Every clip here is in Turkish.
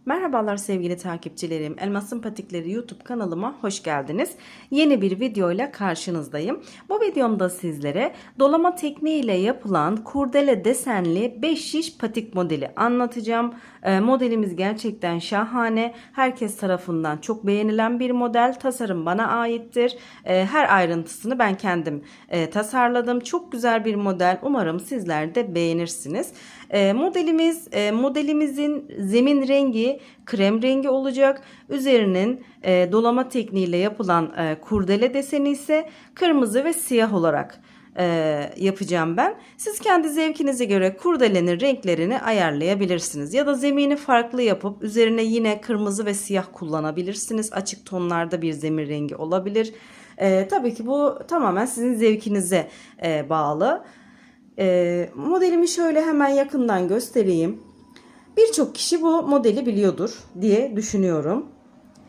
Merhabalar sevgili takipçilerim. Elmasın Patikleri YouTube kanalıma hoş geldiniz. Yeni bir videoyla karşınızdayım. Bu videomda sizlere dolama tekniğiyle yapılan kurdele desenli 5 şiş patik modeli anlatacağım. Modelimiz gerçekten şahane. Herkes tarafından çok beğenilen bir model. Tasarım bana aittir. Her ayrıntısını ben kendim tasarladım. Çok güzel bir model. Umarım sizler de beğenirsiniz. Modelimizin zemin rengi krem rengi olacak. Üzerinin dolama tekniğiyle yapılan kurdele deseni ise kırmızı ve siyah olarak yapacağım ben. Siz kendi zevkinize göre kurdelenin renklerini ayarlayabilirsiniz. Ya da zemini farklı yapıp üzerine yine kırmızı ve siyah kullanabilirsiniz. Açık tonlarda bir zemin rengi olabilir. Tabii ki bu tamamen sizin zevkinize bağlı. Modelimi şöyle hemen yakından göstereyim. Birçok kişi bu modeli biliyordur diye düşünüyorum.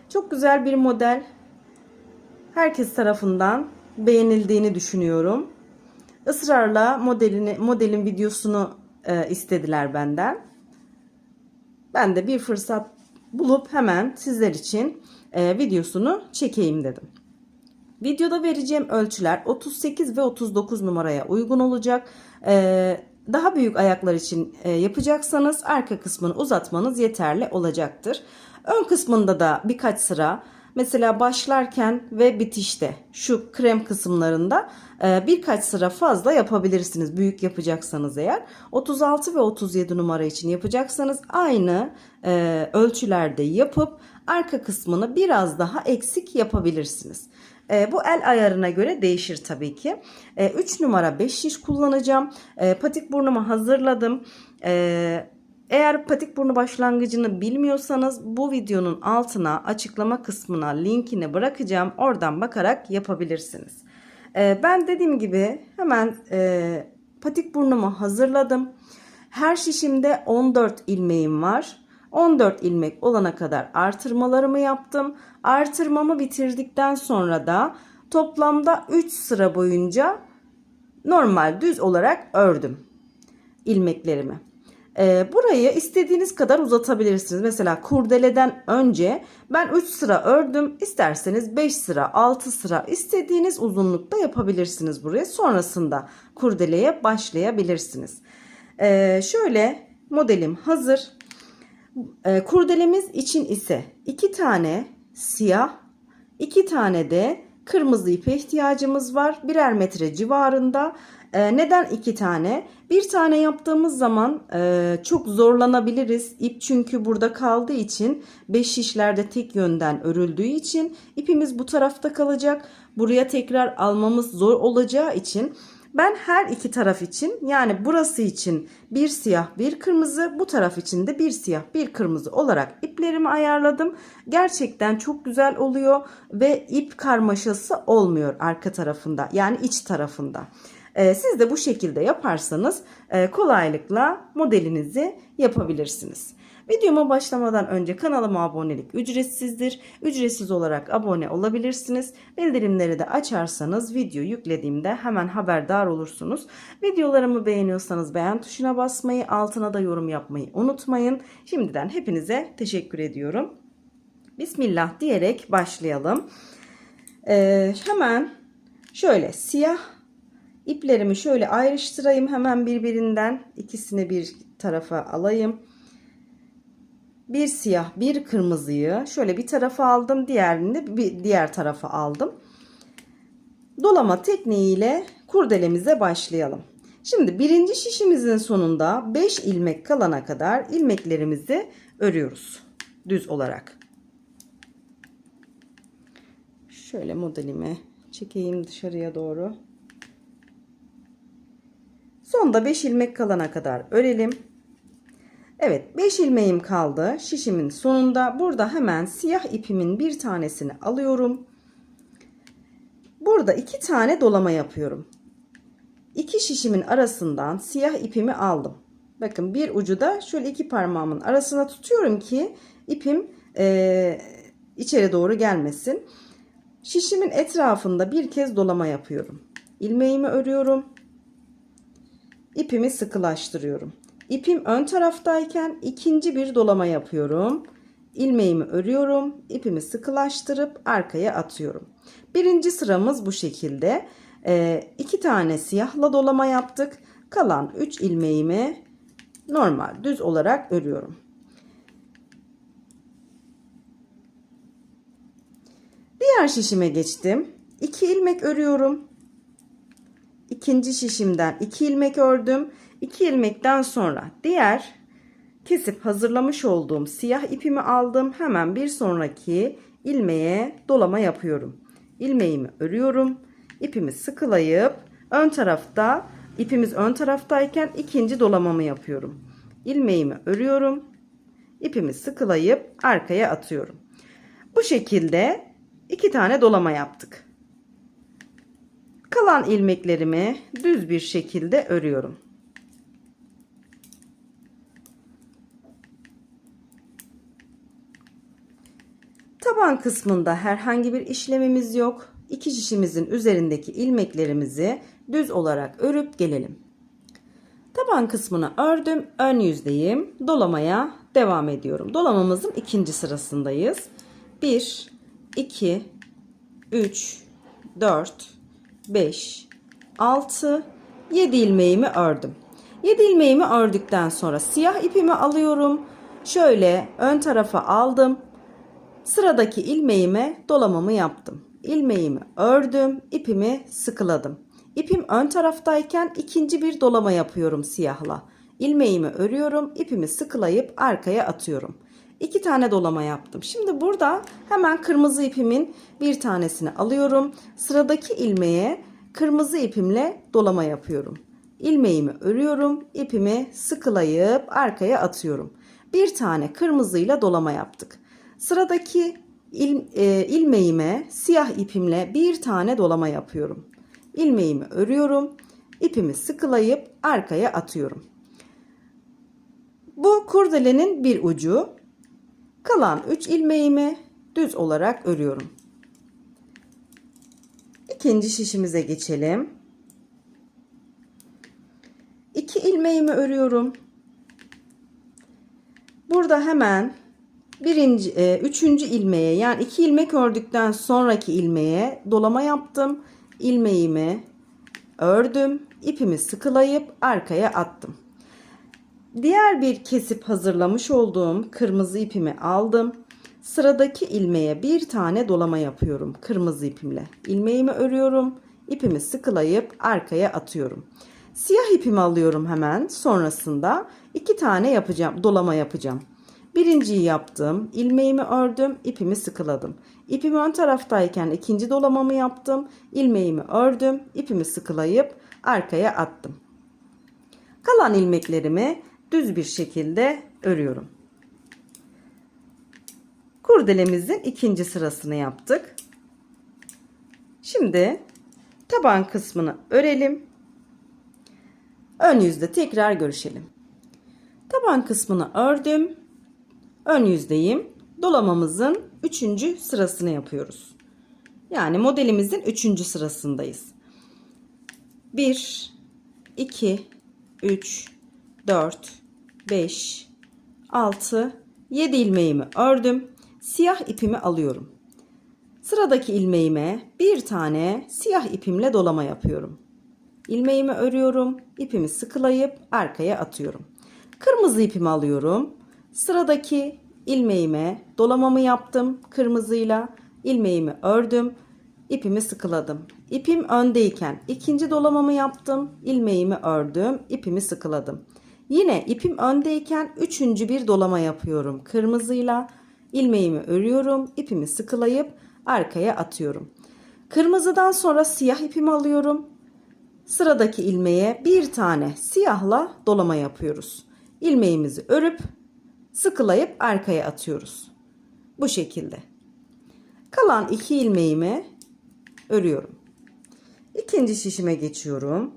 Çok güzel bir model. Herkes tarafından beğenildiğini düşünüyorum. Israrla modelin videosunu istediler benden. Ben de bir fırsat bulup hemen sizler için videosunu çekeyim dedim. Videoda vereceğim ölçüler 38 ve 39 numaraya uygun olacak. Daha büyük ayaklar için yapacaksanız arka kısmını uzatmanız yeterli olacaktır. Ön kısmında da birkaç sıra, mesela başlarken ve bitişte şu krem kısımlarında birkaç sıra fazla yapabilirsiniz. Büyük yapacaksanız eğer. 36 ve 37 numara için yapacaksanız aynı ölçülerde yapıp arka kısmını biraz daha eksik yapabilirsiniz. Bu el ayarına göre değişir tabii ki. 3 numara 5 şiş kullanacağım. Patik burnumu hazırladım. Eğer patik burnu başlangıcını bilmiyorsanız bu videonun altına açıklama kısmına linkini bırakacağım. Oradan bakarak yapabilirsiniz. Ben dediğim gibi hemen patik burnumu hazırladım. Her şişimde 14 ilmeğim var. 14 ilmek olana kadar artırmalarımı yaptım. Artırmamı bitirdikten sonra da toplamda 3 sıra boyunca normal düz olarak ördüm ilmeklerimi. Burayı istediğiniz kadar uzatabilirsiniz. Mesela kurdeleden önce ben 3 sıra ördüm. İsterseniz 5 sıra, 6 sıra istediğiniz uzunlukta yapabilirsiniz burayı. Sonrasında kurdeleye başlayabilirsiniz. Şöyle modelim hazır. Kurdelemiz için ise 2 tane siyah, 2 tane de kırmızı ipe ihtiyacımız var. Birer metre civarında. Neden 2 tane? Bir tane yaptığımız zaman çok zorlanabiliriz. İp çünkü burada kaldığı için 5 şişlerde tek yönden örüldüğü için ipimiz bu tarafta kalacak. Buraya tekrar almamız zor olacağı için ben her iki taraf için, yani burası için bir siyah bir kırmızı, bu taraf için de bir siyah bir kırmızı olarak iplerimi ayarladım. Gerçekten çok güzel oluyor ve ip karmaşası olmuyor arka tarafında, yani iç tarafında. Siz de bu şekilde yaparsanız kolaylıkla modelinizi yapabilirsiniz. Videoma başlamadan önce kanalıma abonelik ücretsizdir. Ücretsiz olarak abone olabilirsiniz. Bildirimleri de açarsanız video yüklediğimde hemen haberdar olursunuz. Videolarımı beğeniyorsanız beğen tuşuna basmayı, altına da yorum yapmayı unutmayın. Şimdiden hepinize teşekkür ediyorum. Bismillah diyerek başlayalım. Hemen şöyle siyah iplerimi şöyle ayrıştırayım. Hemen birbirinden ikisini bir tarafa alayım. Bir siyah bir kırmızıyı şöyle bir tarafa aldım, diğerini de bir diğer tarafa aldım. Dolama tekniğiyle kurdelemize başlayalım. Şimdi birinci şişimizin sonunda 5 ilmek kalana kadar ilmeklerimizi örüyoruz düz olarak. Şöyle modelimi çekeyim dışarıya doğru. Sonda 5 ilmek kalana kadar örelim. Evet, 5 ilmeğim kaldı şişimin sonunda. Burada hemen siyah ipimin bir tanesini alıyorum. Burada 2 tane dolama yapıyorum. 2 şişimin arasından siyah ipimi aldım. Bakın bir ucu da şöyle 2 parmağımın arasına tutuyorum ki ipim içeri doğru gelmesin. Şişimin etrafında bir kez dolama yapıyorum. İlmeğimi örüyorum. İpimi sıkılaştırıyorum. İpim ön taraftayken ikinci bir dolama yapıyorum. ilmeğimi örüyorum. İpimi sıkılaştırıp arkaya atıyorum. Birinci sıramız bu şekilde. 2 tane siyahla dolama yaptık. Kalan 3 ilmeğimi normal düz olarak örüyorum. Diğer şişime geçtim. 2 ilmek örüyorum. İkinci şişimden 2 ilmek ördüm. 2 ilmekten sonra diğer kesip hazırlamış olduğum siyah ipimi aldım. Hemen bir sonraki ilmeğe dolama yapıyorum. İlmeğimi örüyorum. İpimi sıkılayıp ön tarafta, ipimiz ön taraftayken ikinci dolamamı yapıyorum. İlmeğimi örüyorum. İpimi sıkılayıp arkaya atıyorum. Bu şekilde 2 tane dolama yaptık. Kalan ilmeklerimi düz bir şekilde örüyorum. Taban kısmında herhangi bir işlemimiz yok. 2 şişimizin üzerindeki ilmeklerimizi düz olarak örüp gelelim. Taban kısmını ördüm. Ön yüzdeyim. Dolamaya devam ediyorum. Dolamamızın ikinci sırasındayız. 1, 2, 3, 4, 5, 6, 7 ilmeğimi ördüm. 7 ilmeğimi ördükten sonra siyah ipimi alıyorum. Şöyle ön tarafa aldım. Sıradaki ilmeğime dolamamı yaptım. İlmeğimi ördüm, ipimi sıkıladım. İpim ön taraftayken ikinci bir dolama yapıyorum siyahla. İlmeğimi örüyorum, ipimi sıkılayıp arkaya atıyorum. 2 tane dolama yaptım. Şimdi burada hemen kırmızı ipimin bir tanesini alıyorum. Sıradaki ilmeğe kırmızı ipimle dolama yapıyorum. İlmeğimi örüyorum, ipimi sıkılayıp arkaya atıyorum. Bir tane kırmızıyla dolama yaptık. Sıradaki ilmeğime siyah ipimle bir tane dolama yapıyorum. İlmeğimi örüyorum, ipimi sıkılayıp arkaya atıyorum. Bu kurdelenin bir ucu. Kalan 3 ilmeğimi düz olarak örüyorum. İkinci şişimize geçelim. 2 ilmeğimi örüyorum. Burada hemen üçüncü ilmeğe, yani 2 ilmek ördükten sonraki ilmeğe dolama yaptım. İlmeğimi ördüm. İpimi sıkılayıp arkaya attım. Diğer bir kesip hazırlamış olduğum kırmızı ipimi aldım. Sıradaki ilmeğe bir tane dolama yapıyorum kırmızı ipimle. İlmeğimi örüyorum. İpimi sıkılayıp arkaya atıyorum. Siyah ipimi alıyorum hemen. Sonrasında 2 tane dolama yapacağım. Birinciyi yaptım. İlmeğimi ördüm. İpimi sıkıladım. İpim ön taraftayken ikinci dolamamı yaptım. İlmeğimi ördüm. İpimi sıkılayıp arkaya attım. Kalan ilmeklerimi düz bir şekilde örüyorum. Kurdelemizin ikinci sırasını yaptık. Şimdi taban kısmını örelim. Ön yüzde tekrar görüşelim. Taban kısmını ördüm. Ön yüzdeyim. Dolamamızın 3. sırasını yapıyoruz. Yani modelimizin 3. sırasındayız. 1, 2, 3, 4, 5, 6, 7 ilmeğimi ördüm. Siyah ipimi alıyorum. Sıradaki ilmeğime bir tane siyah ipimle dolama yapıyorum. İlmeğimi örüyorum. İpimi sıkılayıp arkaya atıyorum. Kırmızı ipimi alıyorum. Sıradaki ilmeğime dolamamı yaptım kırmızıyla. İlmeğimi ördüm. İpimi sıkıladım. İpim öndeyken ikinci dolamamı yaptım. İlmeğimi ördüm. İpimi sıkıladım. Yine ipim öndeyken üçüncü bir dolama yapıyorum kırmızıyla. İlmeğimi örüyorum. İpimi sıkılayıp arkaya atıyorum. Kırmızıdan sonra siyah ipimi alıyorum. Sıradaki ilmeğe bir tane siyahla dolama yapıyoruz. İlmeğimizi örüp sıkılayıp arkaya atıyoruz. Bu şekilde. Kalan 2 ilmeğimi örüyorum. İkinci şişime geçiyorum.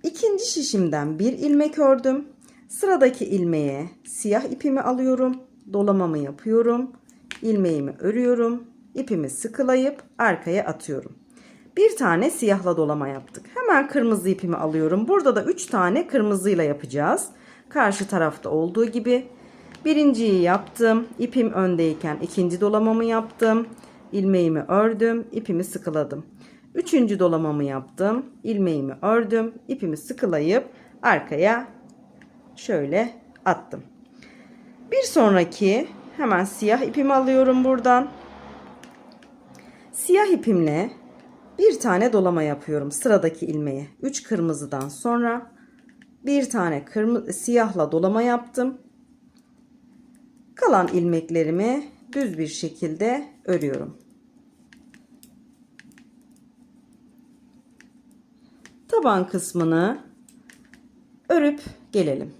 İkinci şişimden bir ilmek ördüm. Sıradaki ilmeğe siyah ipimi alıyorum. Dolamamı yapıyorum. İlmeğimi örüyorum. İpimi sıkılayıp arkaya atıyorum. Bir tane siyahla dolama yaptık. Hemen kırmızı ipimi alıyorum. Burada da 3 tane kırmızıyla yapacağız. Karşı tarafta olduğu gibi Birinciyi yaptım. İpim öndeyken ikinci dolamamı yaptım. İlmeğimi ördüm. İpimi sıkıladım. Üçüncü dolamamı yaptım. İlmeğimi ördüm. İpimi sıkılayıp arkaya şöyle attım. Bir sonraki hemen siyah ipimi alıyorum buradan. Siyah ipimle bir tane dolama yapıyorum sıradaki ilmeğe. 3 kırmızıdan sonra bir tane siyahla dolama yaptım. Kalan ilmeklerimi düz bir şekilde örüyorum. Taban kısmını örüp gelelim.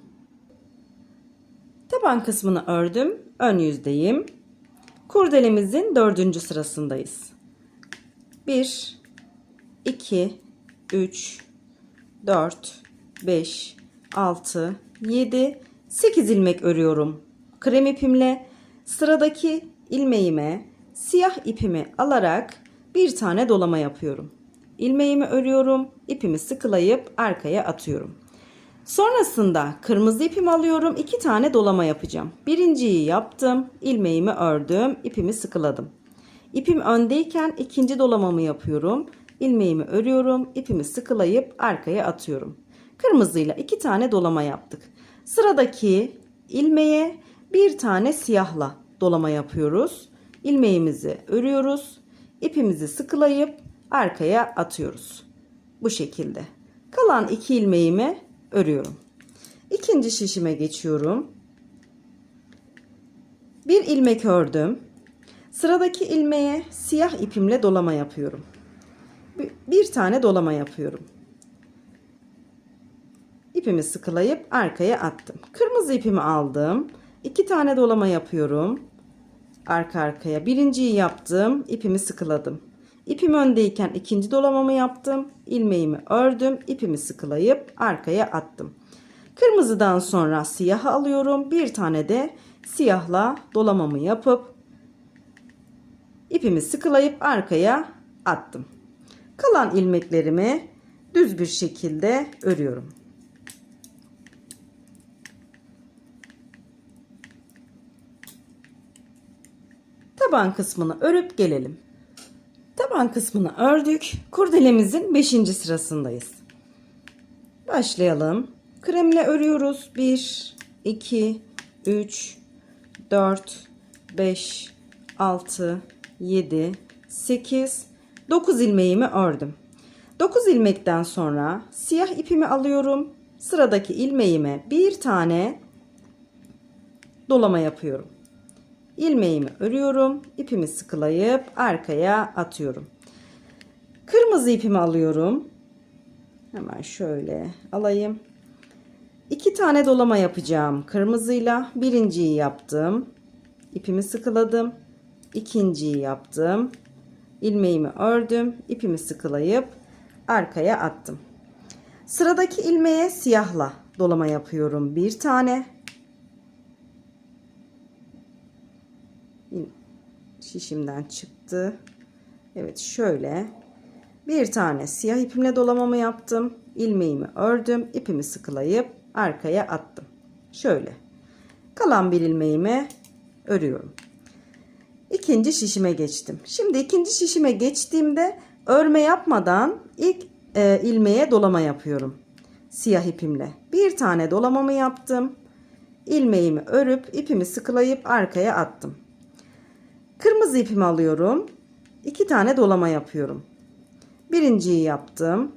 Taban kısmını ördüm. Ön yüzdeyim. Kurdelemizin 4. sırasındayız. 1, 2, 3, 4, 5, 6, 7, 8 ilmek örüyorum. Krem ipimle sıradaki ilmeğime siyah ipimi alarak bir tane dolama yapıyorum. İlmeğimi örüyorum, ipimi sıkılayıp arkaya atıyorum. Sonrasında kırmızı ipimi alıyorum, 2 tane dolama yapacağım. Birinciyi yaptım, ilmeğimi ördüm, ipimi sıkıladım. İpim öndeyken ikinci dolamamı yapıyorum. İlmeğimi örüyorum, ipimi sıkılayıp arkaya atıyorum. Kırmızıyla 2 tane dolama yaptık. Sıradaki ilmeğe bir tane siyahla dolama yapıyoruz. İlmeğimizi örüyoruz, ipimizi sıkılayıp arkaya atıyoruz. Bu şekilde. Kalan 2 ilmeğimi örüyorum. İkinci şişime geçiyorum. Bir ilmek ördüm. Sıradaki ilmeğe siyah ipimle dolama yapıyorum. Bir tane dolama yapıyorum. İpimi sıkılayıp arkaya attım. Kırmızı ipimi aldım. 2 tane dolama yapıyorum. Arka arkaya. Birinciyi yaptım. İpimi sıkıladım. İpim öndeyken ikinci dolamamı yaptım. İlmeğimi ördüm. İpimi sıkılayıp arkaya attım. Kırmızıdan sonra siyahı alıyorum. Bir tane de siyahla dolamamı yapıp ipimi sıkılayıp arkaya attım. Kalan ilmeklerimi düz bir şekilde örüyorum. Taban kısmını örüp gelelim. Taban kısmını ördük. Kurdelemizin 5. sırasındayız. Başlayalım. Kremle örüyoruz. 1, 2, 3, 4, 5, 6, 7, 8, 9 ilmeğimi ördüm. 9 ilmekten sonra siyah ipimi alıyorum. Sıradaki ilmeğime bir tane dolama yapıyorum. İlmeğimi örüyorum. İpimi sıkılayıp arkaya atıyorum. Kırmızı ipimi alıyorum. Hemen şöyle alayım. 2 tane dolama yapacağım kırmızıyla. Birinciyi yaptım. İpimi sıkıladım. İkinciyi yaptım. İlmeğimi ördüm. İpimi sıkılayıp arkaya attım. Sıradaki ilmeğe siyahla dolama yapıyorum. Bir tane. Şişimden çıktı. Evet, şöyle. Bir tane siyah ipimle dolamamı yaptım. İlmeğimi ördüm. İpimi sıkılayıp arkaya attım. Şöyle. Kalan bir ilmeğimi örüyorum. İkinci şişime geçtim. Şimdi ikinci şişime geçtiğimde örme yapmadan ilk ilmeğe dolama yapıyorum. Siyah ipimle. Bir tane dolamamı yaptım. İlmeğimi örüp ipimi sıkılayıp arkaya attım. Kırmızı ipimi alıyorum. 2 tane dolama yapıyorum. Birinciyi yaptım.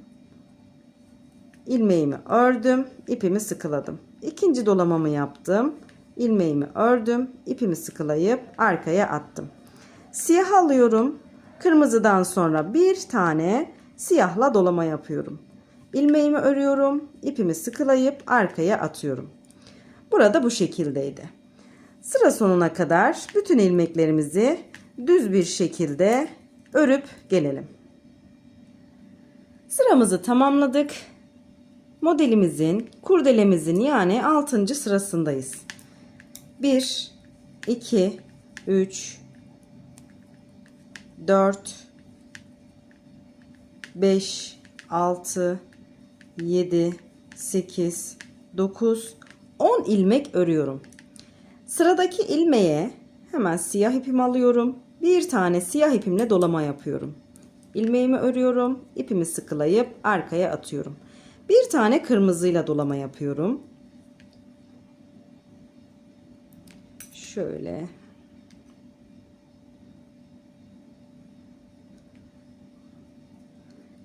İlmeğimi ördüm. İpimi sıkıladım. İkinci dolamamı yaptım. İlmeğimi ördüm. İpimi sıkılayıp arkaya attım. Siyah alıyorum. Kırmızıdan sonra bir tane siyahla dolama yapıyorum. İlmeğimi örüyorum. İpimi sıkılayıp arkaya atıyorum. Burada bu şekildeydi. Sıra sonuna kadar bütün ilmeklerimizi düz bir şekilde örüp gelelim. Sıramızı tamamladık. Modelimizin, kurdelemizin yani 6. sırasındayız. 1, 2, 3, 4, 5, 6, 7, 8, 9, 10 ilmek örüyorum. Sıradaki ilmeğe hemen siyah ipimi alıyorum. Bir tane siyah ipimle dolama yapıyorum. İlmeğimi örüyorum. İpimi sıkılayıp arkaya atıyorum. Bir tane kırmızıyla dolama yapıyorum. Şöyle.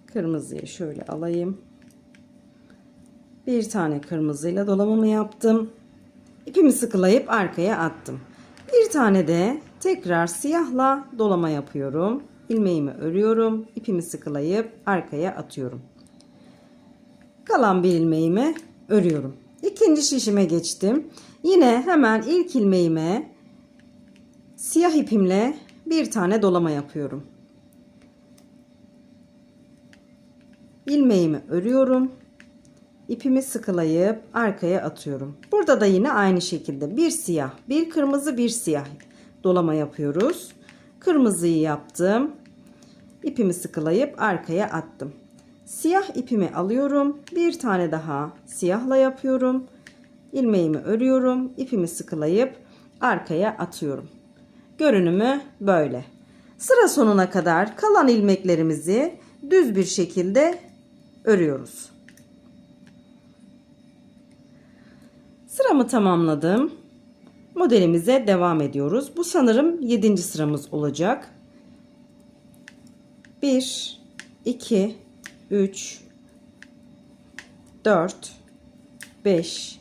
Kırmızıyı şöyle alayım. Bir tane kırmızıyla dolamamı yaptım. İpimi sıkılayıp arkaya attım. Bir tane de tekrar siyahla dolama yapıyorum. İlmeğimi örüyorum. İpimi sıkılayıp arkaya atıyorum. Kalan bir ilmeğimi örüyorum. İkinci şişime geçtim. Yine hemen ilk ilmeğime siyah ipimle bir tane dolama yapıyorum. İlmeğimi örüyorum. İpimi sıkılayıp arkaya atıyorum. Burada da yine aynı şekilde bir siyah, bir kırmızı, bir siyah dolama yapıyoruz. Kırmızıyı yaptım. İpimi sıkılayıp arkaya attım. Siyah ipimi alıyorum. Bir tane daha siyahla yapıyorum. İlmeğimi örüyorum. İpimi sıkılayıp arkaya atıyorum. Görünümü böyle. Sıra sonuna kadar kalan ilmeklerimizi düz bir şekilde örüyoruz. Sıramı tamamladım. Modelimize devam ediyoruz. Bu sanırım 7. sıramız olacak. 1, 2, 3, 4, 5,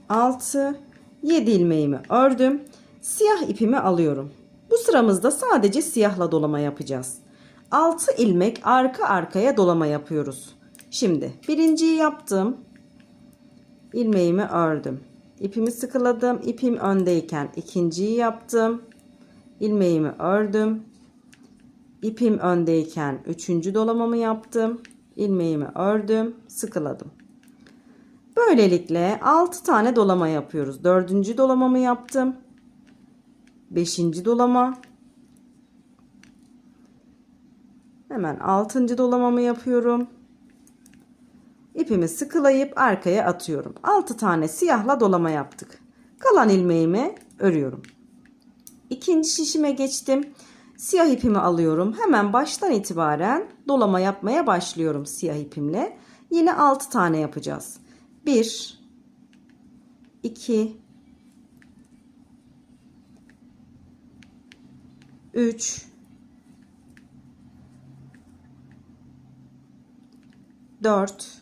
6, 7 ilmeğimi ördüm. Siyah ipimi alıyorum. Bu sıramızda sadece siyahla dolama yapacağız. 6 ilmek arka arkaya dolama yapıyoruz. Şimdi birinciyi yaptım. İlmeğimi ördüm. İpimi sıkıladım. İpim öndeyken ikinciyi yaptım. İlmeğimi ördüm. İpim öndeyken üçüncü dolamamı yaptım. İlmeğimi ördüm. Sıkıladım. Böylelikle 6 tane dolama yapıyoruz. Dördüncü dolamamı yaptım. Beşinci dolama. Hemen 6. dolamamı yapıyorum. İpimi sıkılayıp arkaya atıyorum. 6 tane siyahla dolama yaptık. Kalan ilmeğimi örüyorum. İkinci şişime geçtim. Siyah ipimi alıyorum. Hemen baştan itibaren dolama yapmaya başlıyorum siyah ipimle. Yine 6 tane yapacağız. 1 2 3 4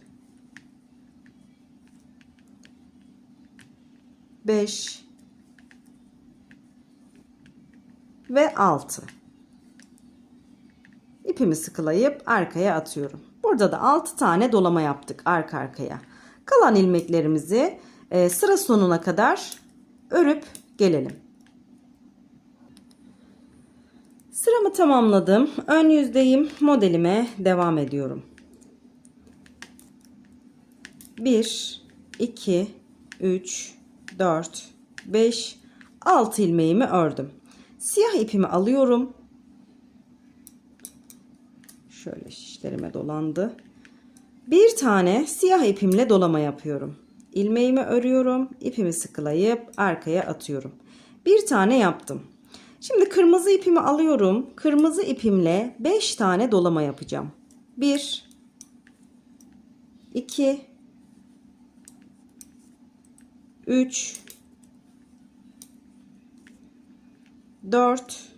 5 ve 6. İpimi sıkılayıp arkaya atıyorum. Burada da 6 tane dolama yaptık arka arkaya. Kalan ilmeklerimizi sıra sonuna kadar örüp gelelim. Sıramı tamamladım. Ön yüzdeyim. Modelime devam ediyorum. 1 2 3 4 5 6 ilmeğimi ördüm. Siyah ipimi alıyorum. Şöyle şişlerime dolandı. Bir tane siyah ipimle dolama yapıyorum. İlmeğimi örüyorum. İpimi sıkılayıp arkaya atıyorum. Bir tane yaptım. Şimdi kırmızı ipimi alıyorum. Kırmızı ipimle 5 tane dolama yapacağım. 1 2 3 4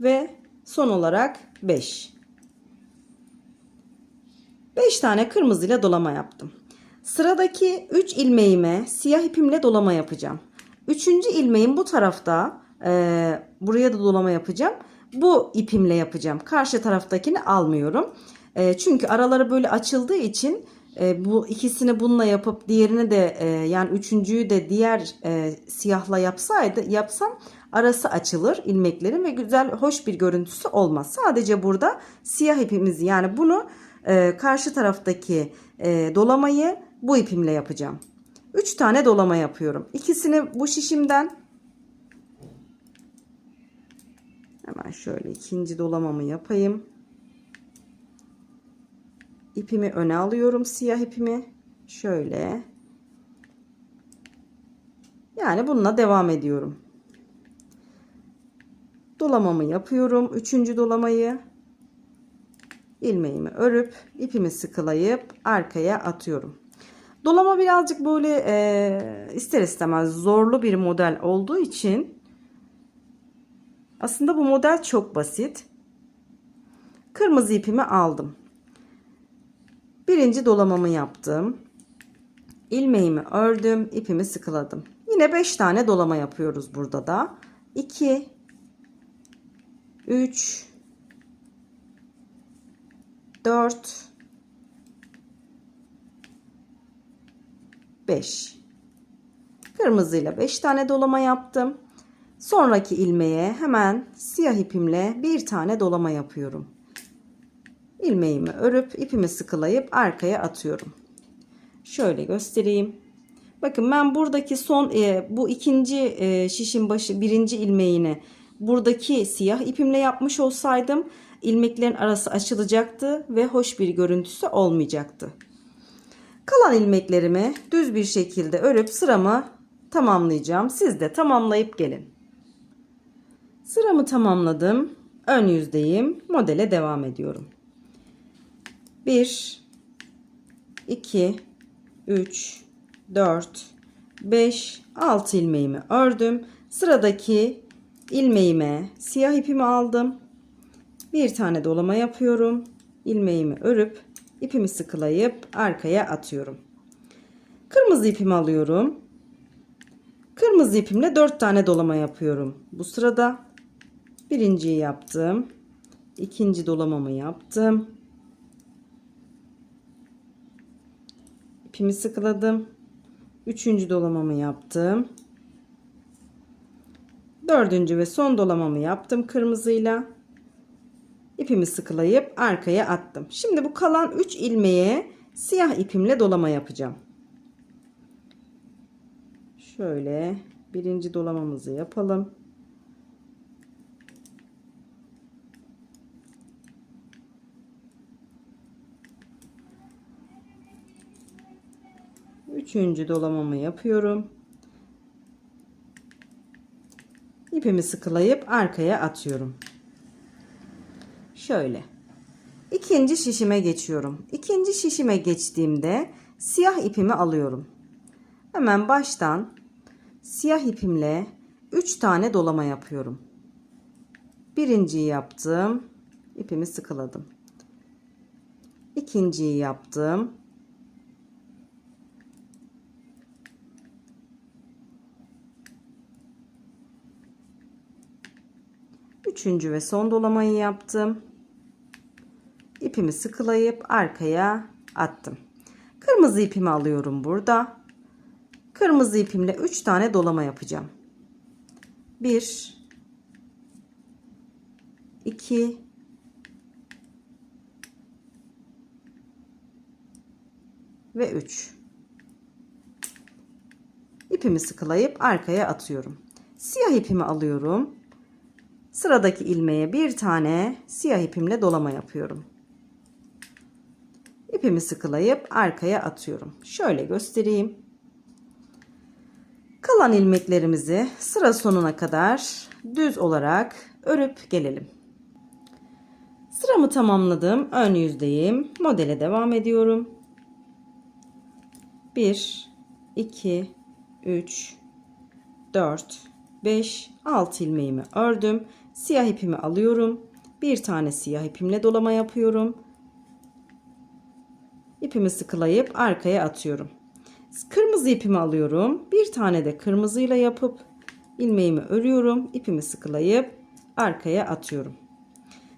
ve son olarak 5. 5 tane kırmızıyla dolama yaptım. Sıradaki 3 ilmeğime siyah ipimle dolama yapacağım. 3. ilmeğim bu tarafta, buraya da dolama yapacağım. Bu ipimle yapacağım. Karşı taraftakini almıyorum. Çünkü araları böyle açıldığı için bu ikisini bununla yapıp diğerini de yani üçüncüyü de diğer siyahla yapsam arası açılır ilmeklerin ve güzel hoş bir görüntüsü olmaz. Sadece burada siyah ipimizi yani bunu karşı taraftaki dolamayı bu ipimle yapacağım. 3 tane dolama yapıyorum. İkisini bu şişimden hemen şöyle ikinci dolamamı yapayım. İpimi öne alıyorum, siyah ipimi şöyle Yani bununla devam ediyorum. Dolamamı yapıyorum. Üçüncü dolamayı. İlmeğimi örüp ipimi sıkılayıp arkaya atıyorum. Dolama birazcık böyle ister istemez zorlu bir model olduğu için aslında bu model çok basit. Kırmızı ipimi aldım. Birinci dolamamı yaptım. İlmeğimi ördüm, ipimi sıkıladım. Yine 5 tane dolama yapıyoruz burada da. 2 3 4 5. Kırmızıyla 5 tane dolama yaptım. Sonraki ilmeğe hemen siyah ipimle bir tane dolama yapıyorum. İlmeğimi örüp ipimi sıkılayıp arkaya atıyorum. Şöyle göstereyim. Bakın ben buradaki son bu ikinci şişin başı birinci ilmeğini buradaki siyah ipimle yapmış olsaydım ilmeklerin arası açılacaktı ve hoş bir görüntüsü olmayacaktı. Kalan ilmeklerimi düz bir şekilde örüp sıramı tamamlayacağım. Siz de tamamlayıp gelin. Sıramı tamamladım. Ön yüzdeyim. Modele devam ediyorum. 1 2 3 4 5 6 ilmeğimi ördüm. Sıradaki ilmeğime siyah ipimi aldım. Bir tane dolama yapıyorum. İlmeğimi örüp ipimi sıkılayıp arkaya atıyorum. Kırmızı ipimi alıyorum. Kırmızı ipimle 4 tane dolama yapıyorum. Bu sırada birinciyi yaptım. İkinci dolamamı yaptım. İpimi sıkıladım. Üçüncü dolamamı yaptım. Dördüncü ve son dolamamı yaptım kırmızıyla. İpimi sıkılayıp arkaya attım. Şimdi bu kalan 3 ilmeğe siyah ipimle dolama yapacağım. Şöyle birinci dolamamızı yapalım. Üçüncü dolamamı yapıyorum. İpimi sıkılayıp arkaya atıyorum. Şöyle. İkinci şişime geçiyorum. İkinci şişime geçtiğimde siyah ipimi alıyorum. Hemen baştan siyah ipimle 3 tane dolama yapıyorum. Birinciyi yaptım. İpimi sıkıladım. İkinciyi yaptım. Üçüncü ve son dolamayı yaptım. İpimi sıkılayıp arkaya attım. Kırmızı ipimi alıyorum burada. Kırmızı ipimle 3 tane dolama yapacağım. 1 2 ve 3. İpimi sıkılayıp arkaya atıyorum. Siyah ipimi alıyorum. Sıradaki ilmeğe bir tane siyah ipimle dolama yapıyorum. İpimi sıkılayıp arkaya atıyorum. Şöyle göstereyim. Kalan ilmeklerimizi sıra sonuna kadar düz olarak örüp gelelim. Sıramı tamamladım. Ön yüzdeyim. Modele devam ediyorum. 1 2 3 4 5 6 ilmeğimi ördüm. Siyah ipimi alıyorum. Bir tane siyah ipimle dolama yapıyorum. İpimi sıkılayıp arkaya atıyorum. Kırmızı ipimi alıyorum. Bir tane de kırmızıyla yapıp ilmeğimi örüyorum. İpimi sıkılayıp arkaya atıyorum.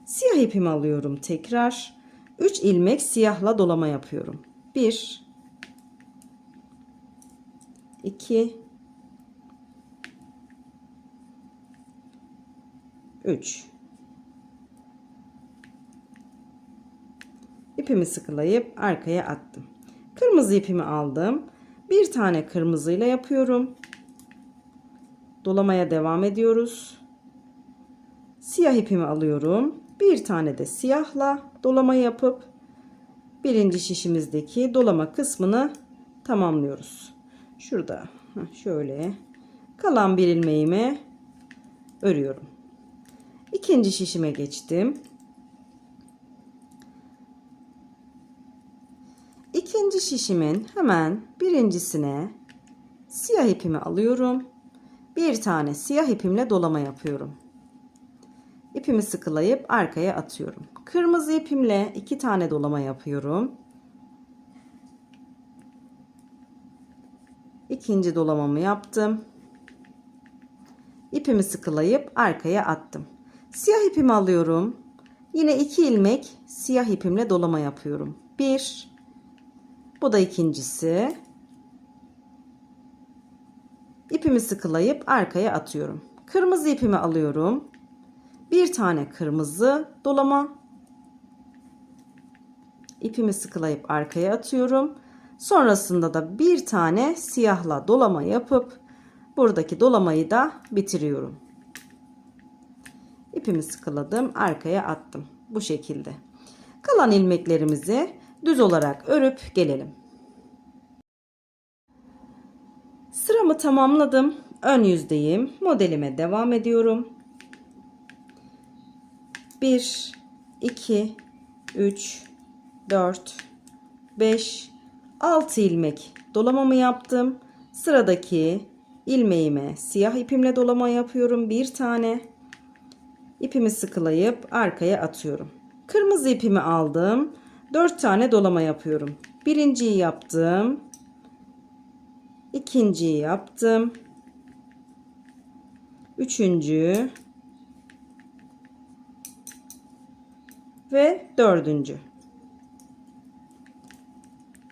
Siyah ipimi alıyorum tekrar. 3 ilmek siyahla dolama yapıyorum. 1 2 3. İpimi sıkılayıp arkaya attım. Kırmızı ipimi aldım. Bir tane kırmızıyla yapıyorum. Dolamaya devam ediyoruz. Siyah ipimi alıyorum. Bir tane de siyahla dolama yapıp birinci şişimizdeki dolama kısmını tamamlıyoruz. Şurada şöyle Kalan bir ilmeğimi örüyorum. İkinci şişime geçtim. İkinci şişimin hemen birincisine siyah ipimi alıyorum. Bir tane siyah ipimle dolama yapıyorum. İpimi sıkılayıp arkaya atıyorum. Kırmızı ipimle 2 tane dolama yapıyorum. İkinci dolamamı yaptım. İpimi sıkılayıp arkaya attım. Siyah ipimi alıyorum. Yine 2 ilmek siyah ipimle dolama yapıyorum. Bir. Bu da ikincisi. İpimi sıkılayıp arkaya atıyorum. Kırmızı ipimi alıyorum. Bir tane kırmızı dolama. İpimi sıkılayıp arkaya atıyorum. Sonrasında da bir tane siyahla dolama yapıp buradaki dolamayı da bitiriyorum. İpimi sıkıladım, arkaya attım. Bu şekilde. Kalan ilmeklerimizi düz olarak örüp gelelim. Sıramı tamamladım. Ön yüzdeyim. Modelime devam ediyorum. 1, 2, 3, 4, 5, 6 ilmek dolamamı yaptım. Sıradaki ilmeğime siyah ipimle dolama yapıyorum. Bir tane. İpimi sıkılayıp arkaya atıyorum. Kırmızı ipimi aldım. 4 tane dolama yapıyorum. Birinciyi yaptım. İkinciyi yaptım. Üçüncü. Ve dördüncü.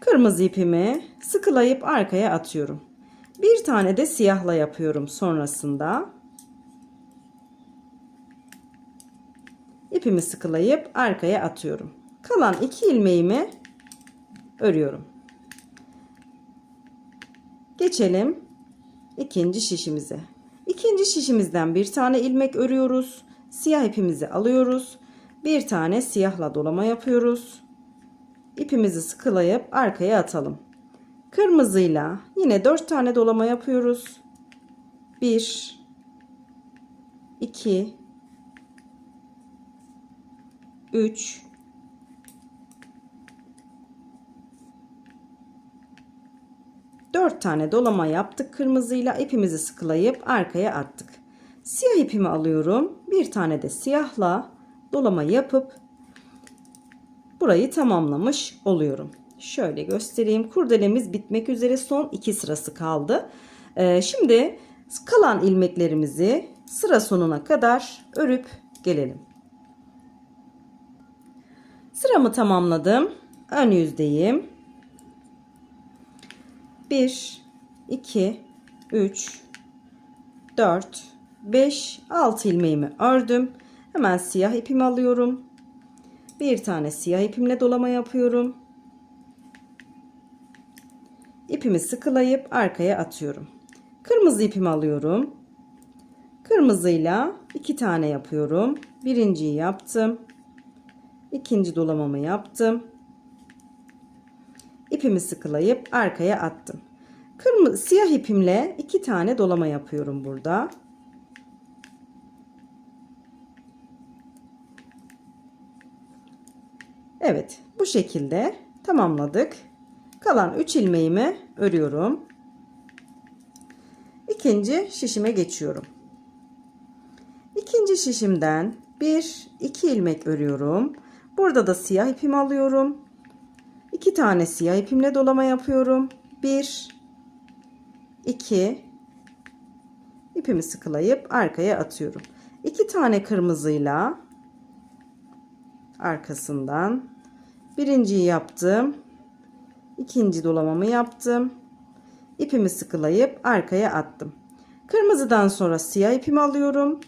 Kırmızı ipimi sıkılayıp arkaya atıyorum. Bir tane de siyahla yapıyorum sonrasında. İpimi sıkılayıp arkaya atıyorum. Kalan 2 ilmeğimi örüyorum. Geçelim ikinci şişimize. İkinci şişimizden bir tane ilmek örüyoruz. Siyah ipimizi alıyoruz. Bir tane siyahla dolama yapıyoruz. İpimizi sıkılayıp arkaya atalım. Kırmızıyla yine 4 tane dolama yapıyoruz. 1, 2, 3, 4 tane dolama yaptık. Kırmızıyla ipimizi sıkılayıp arkaya attık. Siyah ipimi alıyorum. Bir tane de siyahla dolama yapıp burayı tamamlamış oluyorum. Şöyle göstereyim. Kurdelemiz bitmek üzere, son 2 sırası kaldı. Şimdi kalan ilmeklerimizi sıra sonuna kadar örüp gelelim. Sıramı tamamladım. Ön yüzdeyim. 1, 2, 3, 4, 5, 6 ilmeğimi ördüm. Hemen siyah ipimi alıyorum. Bir tane siyah ipimle dolama yapıyorum. İpimi sıkılayıp arkaya atıyorum. Kırmızı ipimi alıyorum. Kırmızıyla 2 tane yapıyorum. Birinciyi yaptım. İkinci dolamamı yaptım. İpimi sıkılayıp arkaya attım. Siyah ipimle 2 tane dolama yapıyorum burada. Evet, bu şekilde tamamladık. Kalan 3 ilmeğimi örüyorum. İkinci şişime geçiyorum. İkinci şişimden 1-2 ilmek örüyorum. Burada da siyah ipimi alıyorum. 2 tane siyah ipimle dolama yapıyorum. 1, 2, ipimi sıkılayıp arkaya atıyorum. 2 tane kırmızıyla arkasından birinciyi yaptım. İkinci dolamamı yaptım. İpimi sıkılayıp arkaya attım. Kırmızıdan sonra siyah ipimi alıyorum.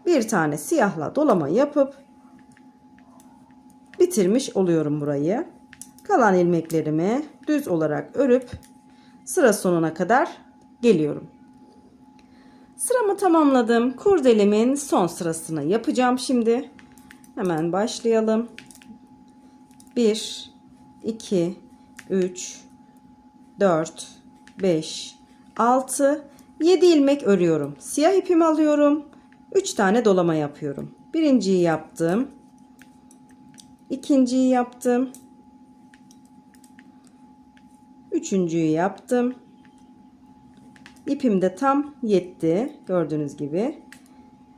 Bir tane siyahla dolama yapıp bitirmiş oluyorum burayı. Kalan ilmeklerimi düz olarak örüp sıra sonuna kadar geliyorum. Sıramı tamamladım. Kurdelemin son sırasını yapacağım şimdi. Hemen başlayalım. 1, 2, 3, 4, 5, 6, 7 ilmek örüyorum. Siyah ipimi alıyorum. 3 tane dolama yapıyorum. Birinciyi yaptım. İkinciyi yaptım. Üçüncüyü yaptım. İpim de tam yetti. Gördüğünüz gibi.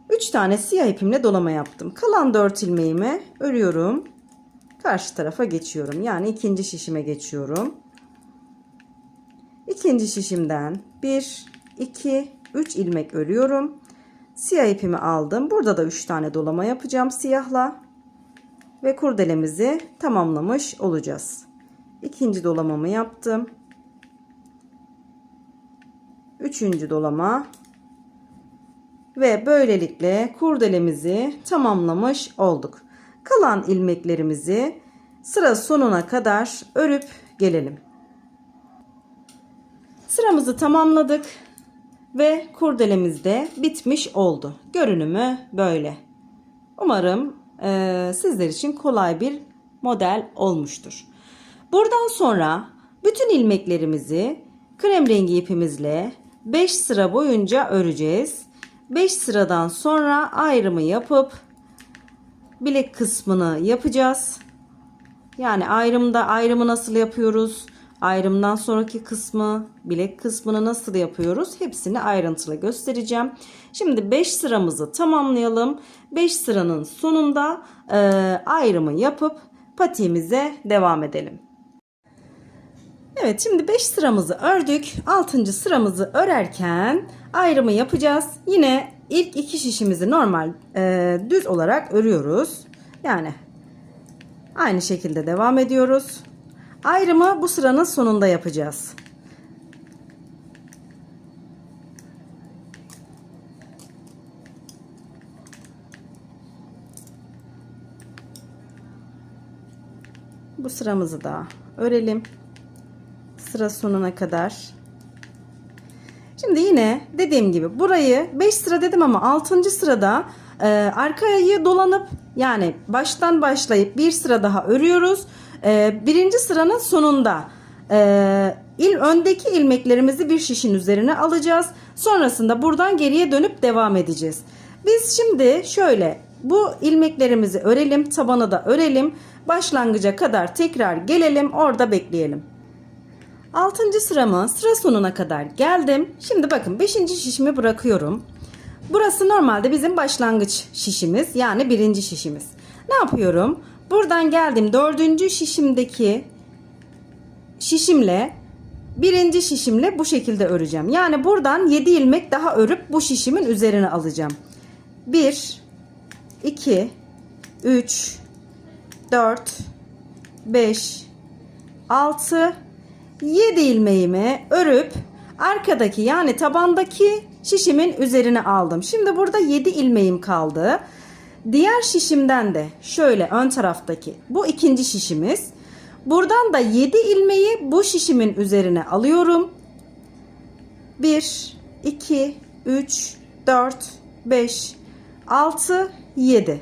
3 tane siyah ipimle dolama yaptım. Kalan 4 ilmeğimi örüyorum. Karşı tarafa geçiyorum. Yani ikinci şişime geçiyorum. İkinci şişimden 1, 2, 3 ilmek örüyorum. Siyah ipimi aldım. Burada da 3 tane dolama yapacağım siyahla. Ve kurdelemizi tamamlamış olacağız. İkinci dolamamı yaptım. Üçüncü dolama. Ve böylelikle kurdelemizi tamamlamış olduk. Kalan ilmeklerimizi sıra sonuna kadar örüp gelelim. Sıramızı tamamladık ve kurdelemiz de bitmiş oldu. Görünümü böyle. Umarım sizler için kolay bir model olmuştur. Buradan sonra bütün ilmeklerimizi krem rengi ipimizle 5 sıra boyunca öreceğiz. 5 sıradan sonra ayrımı yapıp bilek kısmını yapacağız. Yani ayrımı nasıl yapıyoruz? Ayrımdan sonraki kısmı, bilek kısmını nasıl yapıyoruz? Hepsini ayrıntılı göstereceğim. Şimdi 5 sıramızı tamamlayalım. 5 sıranın sonunda ayrımı yapıp patiğimize devam edelim. Evet, şimdi 5 sıramızı ördük. 6. sıramızı örerken ayrımı yapacağız. Yine ilk 2 şişimizi normal düz olarak örüyoruz. Yani aynı şekilde devam ediyoruz. Ayrımı bu sıranın sonunda yapacağız. Bu sıramızı da örelim. Sıra sonuna kadar. Şimdi yine dediğim gibi burayı 5 sıra dedim ama 6. sırada arkayı dolanıp yani baştan başlayıp bir sıra daha örüyoruz. Birinci sıranın sonunda öndeki ilmeklerimizi bir şişin üzerine alacağız. Sonrasında buradan geriye dönüp devam edeceğiz. Biz şimdi şöyle bu ilmeklerimizi örelim, tabanı da örelim. Başlangıca kadar tekrar gelelim, orada bekleyelim. 6. sıramı sıra sonuna kadar geldim. Şimdi bakın 5. şişimi bırakıyorum. Burası normalde bizim başlangıç şişimiz, yani birinci şişimiz. Ne yapıyorum? Buradan geldim 4. şişimdeki şişimle birinci şişimle bu şekilde öreceğim. Yani buradan 7 ilmek daha örüp bu şişimin üzerine alacağım. 1, 2, 3, 4, 5, 6, 7 ilmeğimi örüp arkadaki yani tabandaki şişimin üzerine aldım. Şimdi burada 7 ilmeğim kaldı. Diğer şişimden de şöyle ön taraftaki bu ikinci şişimiz. Buradan da 7 ilmeği bu şişimin üzerine alıyorum. 1, 2, 3, 4, 5, 6, 7.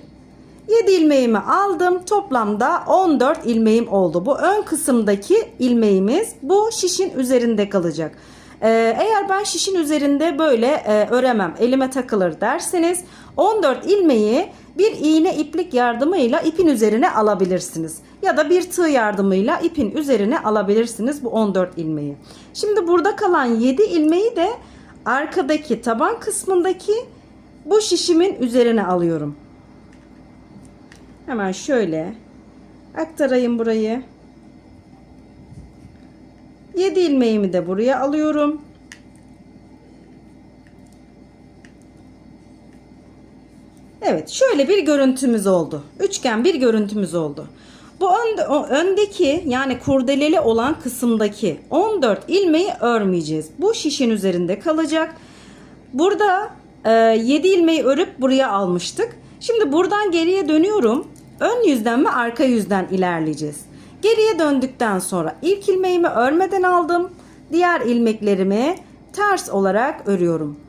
7 ilmeğimi aldım. Toplamda 14 ilmeğim oldu. Bu ön kısımdaki ilmeğimiz bu şişin üzerinde kalacak. Eğer ben şişin üzerinde böyle öremem, elime takılır derseniz 14 ilmeği bir iğne iplik yardımıyla ipin üzerine alabilirsiniz. Ya da bir tığ yardımıyla ipin üzerine alabilirsiniz bu 14 ilmeği. Şimdi burada kalan 7 ilmeği de arkadaki taban kısmındaki bu şişimin üzerine alıyorum. Hemen şöyle aktarayım burayı. 7 ilmeğimi de buraya alıyorum. Evet, şöyle bir görüntümüz oldu. Üçgen bir görüntümüz oldu. Bu öndeki yani kurdeleli olan kısımdaki 14 ilmeği örmeyeceğiz. Bu şişin üzerinde kalacak. Burada 7 ilmeği örüp buraya almıştık. Şimdi buradan geriye dönüyorum. Ön yüzden ve arka yüzden ilerleyeceğiz. Geriye döndükten sonra ilk ilmeğimi örmeden aldım. Diğer ilmeklerimi ters olarak örüyorum.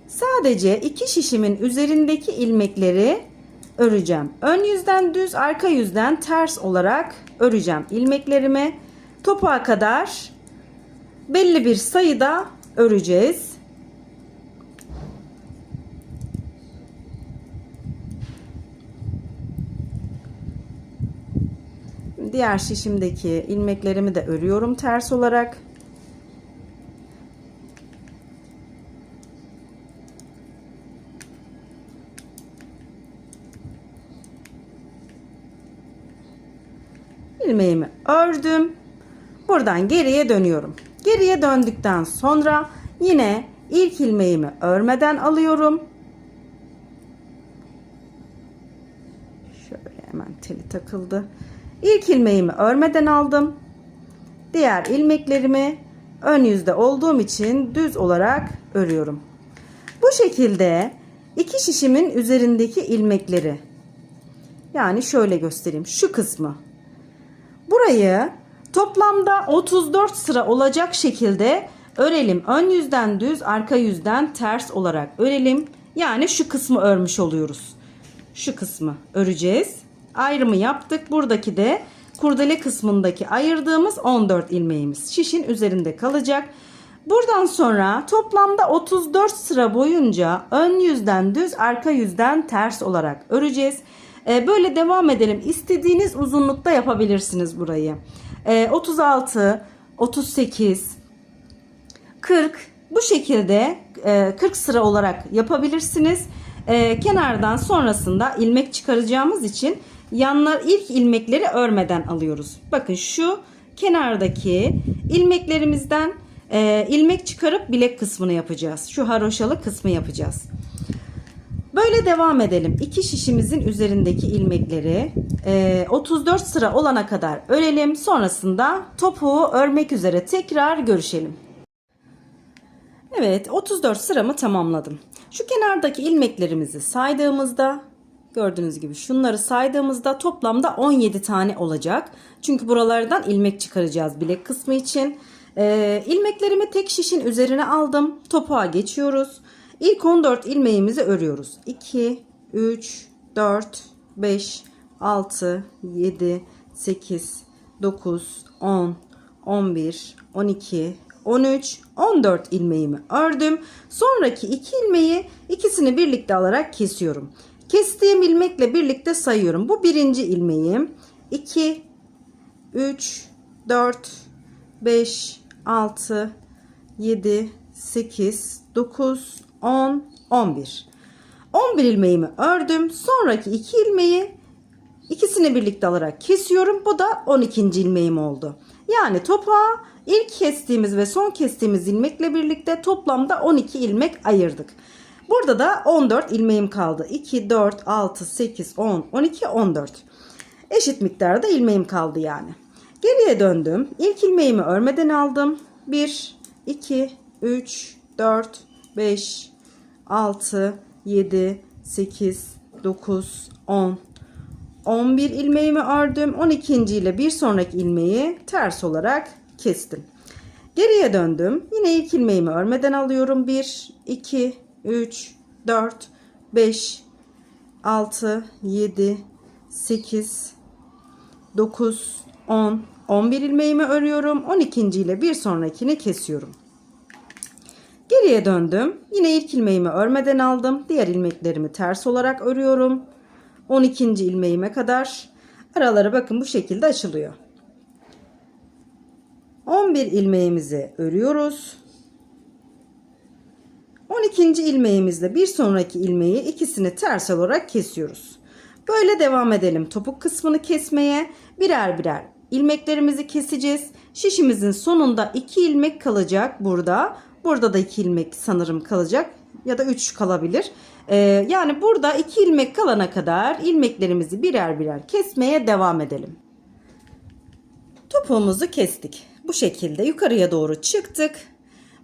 Sadece iki şişimin üzerindeki ilmekleri öreceğim. Ön yüzden düz, arka yüzden ters olarak öreceğim ilmeklerimi. Topuğa kadar belli bir sayıda öreceğiz. Diğer şişimdeki ilmeklerimi de örüyorum ters olarak. İlmeğimi ördüm. Buradan geriye dönüyorum. Geriye döndükten sonra yine ilk ilmeğimi örmeden alıyorum. Şöyle hemen teli takıldı. İlk ilmeğimi örmeden aldım. Diğer ilmeklerimi ön yüzde olduğum için düz olarak örüyorum. Bu şekilde iki şişimin üzerindeki ilmekleri, yani şöyle göstereyim, şu kısmı, burayı toplamda 34 sıra olacak şekilde örelim. Ön yüzden düz, arka yüzden ters olarak örelim. Yani şu kısmı örmüş oluyoruz. Şu kısmı öreceğiz. Ayrımı yaptık. Buradaki de kurdele kısmındaki ayırdığımız 14 ilmeğimiz şişin üzerinde kalacak. Buradan sonra toplamda 34 sıra boyunca ön yüzden düz, arka yüzden ters olarak öreceğiz. Böyle devam edelim. İstediğiniz uzunlukta yapabilirsiniz burayı. 36, 38, 40, bu şekilde 40 sıra olarak yapabilirsiniz. Kenardan sonrasında ilmek çıkaracağımız için yanlar, ilk ilmekleri örmeden alıyoruz. Bakın şu kenardaki ilmeklerimizden ilmek çıkarıp bilek kısmını yapacağız. Şu haroşalı kısmı yapacağız. Böyle devam edelim. İki şişimizin üzerindeki ilmekleri 34 sıra olana kadar örelim. Sonrasında topuğu örmek üzere tekrar görüşelim. Evet, 34 sıramı tamamladım. Şu kenardaki ilmeklerimizi saydığımızda, gördüğünüz gibi şunları saydığımızda toplamda 17 tane olacak. Çünkü buralardan ilmek çıkaracağız bilek kısmı için. İlmeklerimi tek şişin üzerine aldım. Topuğa geçiyoruz. İlk 14 ilmeğimizi örüyoruz. 2, 3, 4, 5, 6, 7, 8, 9, 10, 11, 12, 13, 14 ilmeğimi ördüm. Sonraki iki ilmeği ikisini birlikte alarak kesiyorum. Kestiğim ilmekle birlikte sayıyorum. Bu birinci ilmeğim. 2, 3, 4, 5, 6, 7, 8, 9, 10, 11. 11 ilmeğimi ördüm. Sonraki iki ilmeği ikisini birlikte alarak kesiyorum. Bu da 12. ilmeğim oldu. Yani topuğa ilk kestiğimiz ve son kestiğimiz ilmekle birlikte toplamda 12 ilmek ayırdık. Burada da 14 ilmeğim kaldı. 2, 4, 6, 8, 10, 12, 14. Eşit miktarda ilmeğim kaldı yani. Geriye döndüm. İlk ilmeğimi örmeden aldım. 1, 2, 3, 4, 5, 6, 7, 8, 9, 10, 11 ilmeğimi ördüm. 12. ile bir sonraki ilmeği ters olarak kestim. Geriye döndüm. Yine ilk ilmeğimi örmeden alıyorum. 1, 2, 3, 4, 5, 6, 7, 8, 9, 10, 11 ilmeğimi örüyorum. 12. ile bir sonrakini kesiyorum. Geriye döndüm. Yine ilk ilmeğimi örmeden aldım. Diğer ilmeklerimi ters olarak örüyorum. 12. ilmeğime kadar. Araları bakın bu şekilde açılıyor. 11 ilmeğimizi örüyoruz. 12. ilmeğimizle bir sonraki ilmeği ikisini ters olarak kesiyoruz. Böyle devam edelim topuk kısmını kesmeye. Birer birer ilmeklerimizi keseceğiz. Şişimizin sonunda 2 ilmek kalacak burada. Burada da 2 ilmek sanırım kalacak ya da 3 kalabilir. Yani burada 2 ilmek kalana kadar ilmeklerimizi birer birer kesmeye devam edelim. Topuğumuzu kestik. Bu şekilde yukarıya doğru çıktık.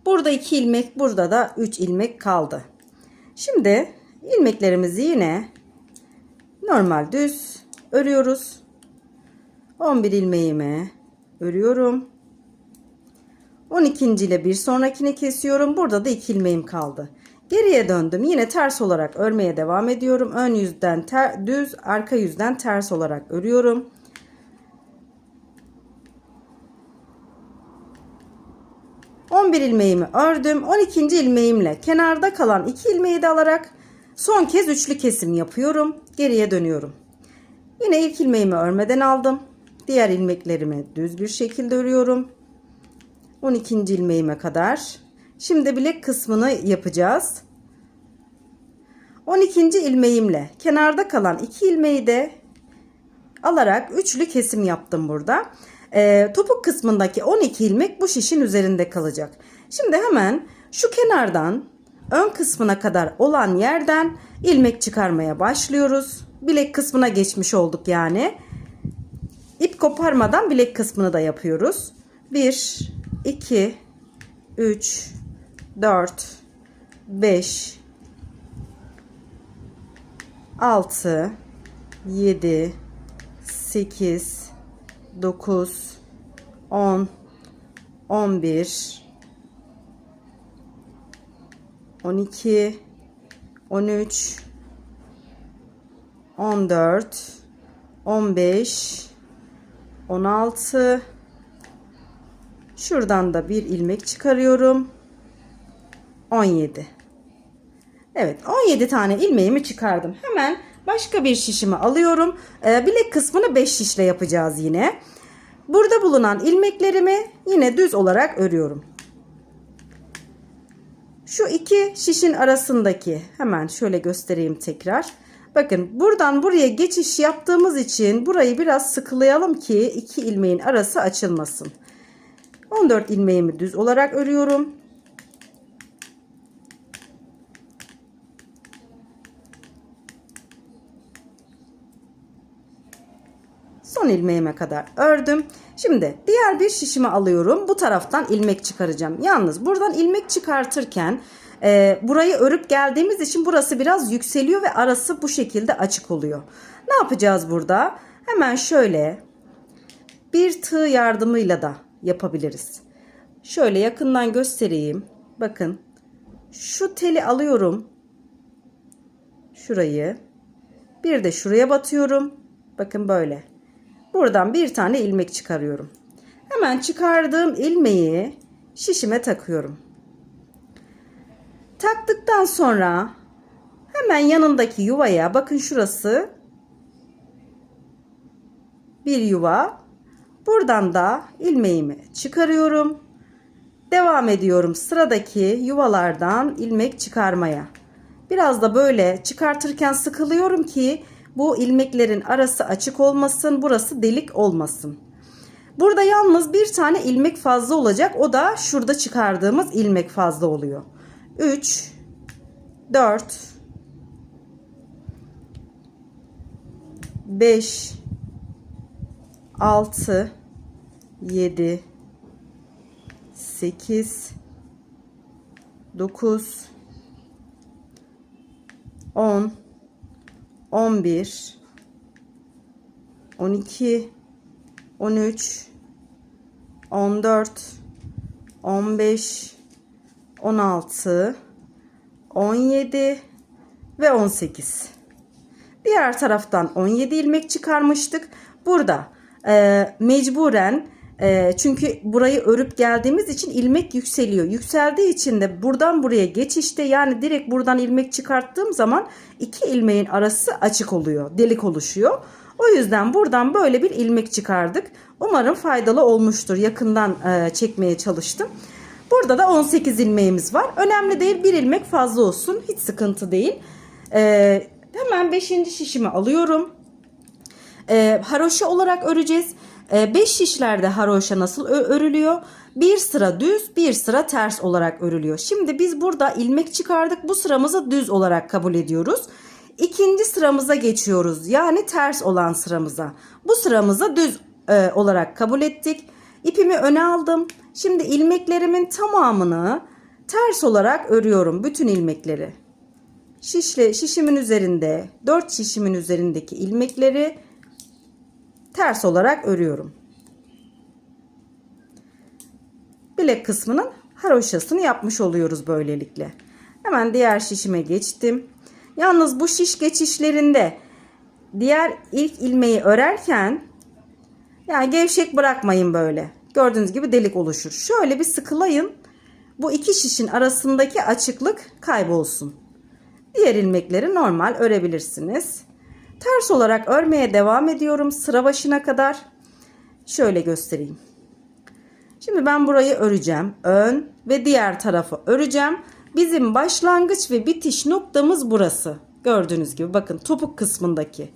Burada 2 ilmek, burada da 3 ilmek kaldı. Şimdi ilmeklerimizi yine normal düz örüyoruz. 11 ilmeğimi örüyorum. 12. ile bir sonrakini kesiyorum. Burada da 2 ilmeğim kaldı. Geriye döndüm. Yine ters olarak örmeye devam ediyorum. Ön yüzden düz, arka yüzden ters olarak örüyorum. ...11 ilmeğimi ördüm. 12. ilmeğimle kenarda kalan 2 ilmeği de alarak son kez üçlü kesim yapıyorum. Geriye dönüyorum. Yine ilk ilmeğimi örmeden aldım. Diğer ilmeklerimi düz bir şekilde örüyorum. 12. ilmeğime kadar. Şimdi bilek kısmını yapacağız. 12. ilmeğimle kenarda kalan 2 ilmeği de alarak üçlü kesim yaptım burada. Topuk kısmındaki 12 ilmek bu şişin üzerinde kalacak. Şimdi hemen şu kenardan ön kısmına kadar olan yerden ilmek çıkarmaya başlıyoruz. Bilek kısmına geçmiş olduk yani. İp koparmadan bilek kısmını da yapıyoruz. 1, 2, 3, 4, 5, 6, 7, 8, 9, 10, 11, 12, 13, 14, 15, 16. Şuradan da bir ilmek çıkarıyorum. 17. Evet, 17 tane ilmeğimi çıkardım. Hemen başka bir şişimi alıyorum. Bilek kısmını 5 şişle yapacağız yine. Burada bulunan ilmeklerimi yine düz olarak örüyorum. Şu iki şişin arasındaki, hemen şöyle göstereyim tekrar. Bakın, buradan buraya geçiş yaptığımız için burayı biraz sıkılayalım ki iki ilmeğin arası açılmasın. 14 ilmeğimi düz olarak örüyorum. Son ilmeğime kadar ördüm. Şimdi diğer bir şişimi alıyorum. Bu taraftan ilmek çıkaracağım. Yalnız buradan ilmek çıkartırken burayı örüp geldiğimiz için burası biraz yükseliyor ve arası bu şekilde açık oluyor. Ne yapacağız burada? Hemen şöyle bir tığ yardımıyla da yapabiliriz. Şöyle yakından göstereyim. Bakın, şu teli alıyorum. Şurayı. Bir de şuraya batıyorum. Bakın böyle. Buradan bir tane ilmek çıkarıyorum. Hemen çıkardığım ilmeği şişime takıyorum. Taktıktan sonra hemen yanındaki yuvaya, bakın şurası bir yuva. Buradan da ilmeğimi çıkarıyorum. Devam ediyorum sıradaki yuvalardan ilmek çıkarmaya. Biraz da böyle çıkartırken sıkılıyorum ki bu ilmeklerin arası açık olmasın, burası delik olmasın. Burada yalnız bir tane ilmek fazla olacak. O da şurada çıkardığımız ilmek fazla oluyor. 3, 4, 5, 6, 7, 8, 9, 10, 11, 12, 13, 14, 15, 16, 17 ve 18. Diğer taraftan 17 ilmek çıkarmıştık. Burada mecburen çünkü burayı örüp geldiğimiz için ilmek yükseliyor. Yükseldiği için de buradan buraya geçişte, yani direkt buradan ilmek çıkarttığım zaman iki ilmeğin arası açık oluyor. Delik oluşuyor. O yüzden buradan böyle bir ilmek çıkardık. Umarım faydalı olmuştur. Yakından çekmeye çalıştım. Burada da 18 ilmeğimiz var. Önemli değil, bir ilmek fazla olsun. Hiç sıkıntı değil. Hemen 5. şişimi alıyorum. Haroşa olarak öreceğiz. 5 şişlerde haroşa nasıl örülüyor? Bir sıra düz, bir sıra ters olarak örülüyor. Şimdi biz burada ilmek çıkardık. Bu sıramızı düz olarak kabul ediyoruz. İkinci sıramıza geçiyoruz. Yani ters olan sıramıza. Bu sıramızı düz olarak kabul ettik. İpimi öne aldım. Şimdi ilmeklerimin tamamını ters olarak örüyorum. Bütün ilmekleri. Şişimin üzerinde, 4 şişimin üzerindeki ilmekleri ters olarak örüyorum. Bilek kısmının haroşasını yapmış oluyoruz böylelikle. Hemen diğer şişime geçtim. Yalnız bu şiş geçişlerinde diğer ilk ilmeği örerken yani gevşek bırakmayın böyle. Gördüğünüz gibi delik oluşur. Şöyle bir sıkılayın. Bu iki şişin arasındaki açıklık kaybolsun. Diğer ilmekleri normal örebilirsiniz. Ters olarak örmeye devam ediyorum sıra başına kadar. Şöyle göstereyim. Şimdi ben burayı öreceğim. Ön ve diğer tarafı öreceğim. Bizim başlangıç ve bitiş noktamız burası. Gördüğünüz gibi bakın topuk kısmındaki.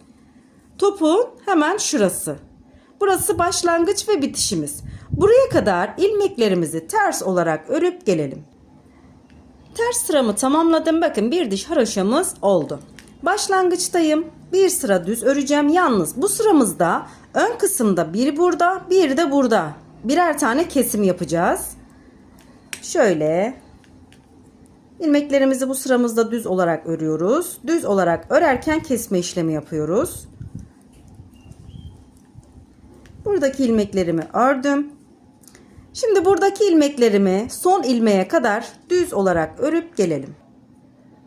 Topuğun hemen şurası. Burası başlangıç ve bitişimiz. Buraya kadar ilmeklerimizi ters olarak örüp gelelim. Ters sıramı tamamladım. Bakın bir diş haroşamız oldu. Başlangıçtayım. Bir sıra düz öreceğim. Yalnız bu sıramızda ön kısımda bir burada, bir de burada. Birer tane kesim yapacağız. Şöyle ilmeklerimizi bu sıramızda düz olarak örüyoruz. Düz olarak örerken kesme işlemi yapıyoruz. Buradaki ilmeklerimi ördüm. Şimdi buradaki ilmeklerimi son ilmeğe kadar düz olarak örüp gelelim.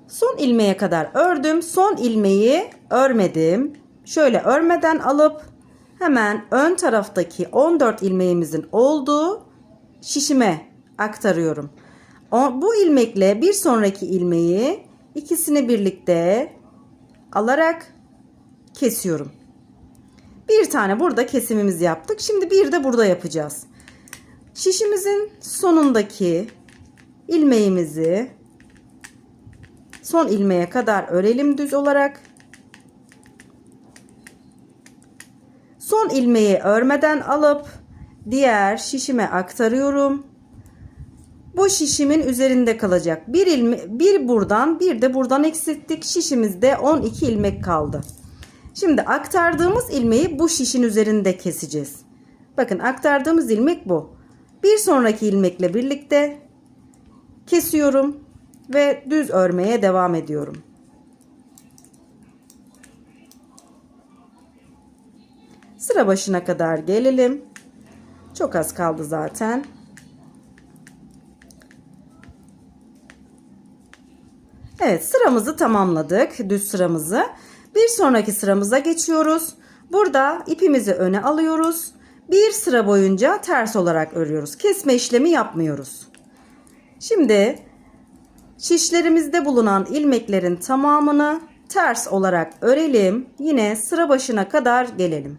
Son ilmeğe kadar ördüm. Son ilmeği örmedim. Şöyle örmeden alıp hemen ön taraftaki 14 ilmeğimizin olduğu şişime aktarıyorum. Bu ilmekle bir sonraki ilmeği ikisini birlikte alarak kesiyorum. Bir tane burada kesimimizi yaptık. Şimdi bir de burada yapacağız. Şişimizin sonundaki ilmeğimizi son ilmeğe kadar örelim düz olarak. Son ilmeği örmeden alıp diğer şişime aktarıyorum. Bu şişimin üzerinde kalacak. Bir buradan bir de buradan eksilttik. Şişimizde 12 ilmek kaldı. Şimdi aktardığımız ilmeği bu şişin üzerinde keseceğiz. Bakın aktardığımız ilmek bu. Bir sonraki ilmekle birlikte kesiyorum ve düz örmeye devam ediyorum. Sıra başına kadar gelelim. Çok az kaldı zaten. Evet, sıramızı tamamladık. Düz sıramızı. Bir sonraki sıramıza geçiyoruz. Burada ipimizi öne alıyoruz. Bir sıra boyunca ters olarak örüyoruz. Kesme işlemi yapmıyoruz. Şimdi şişlerimizde bulunan ilmeklerin tamamını ters olarak örelim. Yine sıra başına kadar gelelim.